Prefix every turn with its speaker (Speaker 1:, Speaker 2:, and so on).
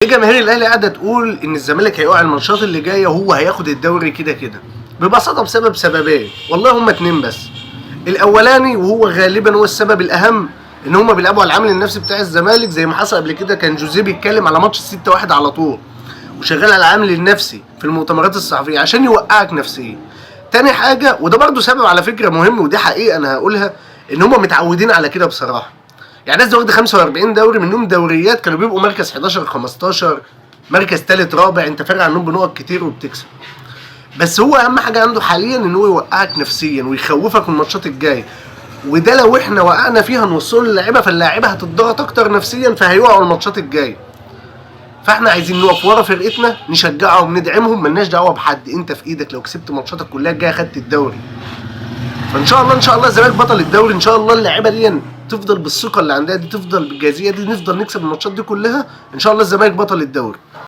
Speaker 1: جماهير الاهلي قاعده تقول ان الزمالك هيقع الماتشات اللي جايه وهو هياخد الدوري كده كده. ببساطه بسبب سببين، والله هما اتنين بس. الاولاني وهو غالبا هو السبب الاهم، ان هما بيلعبوا على العامل النفسي بتاع الزمالك زي ما حصل قبل كده. كان جوزيه بيتكلم على ماتش 6-1 على طول، وشغال على العامل النفسي في المؤتمرات الصحفيه عشان يوقعك نفسيا. تاني حاجه، وده برضو سبب على فكره مهم ودي حقيقه انا هقولها، ان هما متعودين على كده بصراحه. يعني ناس واخده 45 دوري، منهم دوريات كانوا بيبقوا مركز 11 15 مركز ثالث رابع، انت فارق عنهم بنقط كتير وبتكسب. بس هو اهم حاجه عنده حاليا ان هو يوقعك نفسيا ويخوفك من الماتشات الجايه، وده لو احنا وقعنا فيها نوصله للاعيبه، فاللاعيبه هتتضغط اكتر نفسيا فهيوقعوا الماتشات الجايه. فاحنا عايزين نقف ورا فرقتنا نشجعهم ندعمهم، ملناش دعوه بحد. انت في ايدك لو كسبت ماتشاتك كلها الجايه خدت الدوري. فان شاء الله ان شاء الله الزمالك بطل الدوري ان شاء الله. اللاعيبه دي تفضل بالثقه اللي عندها دي، تفضل بالجاهزيه دي، نفضل نكسب الماتشات دي كلها ان شاء الله. الزمالك بطل الدوري.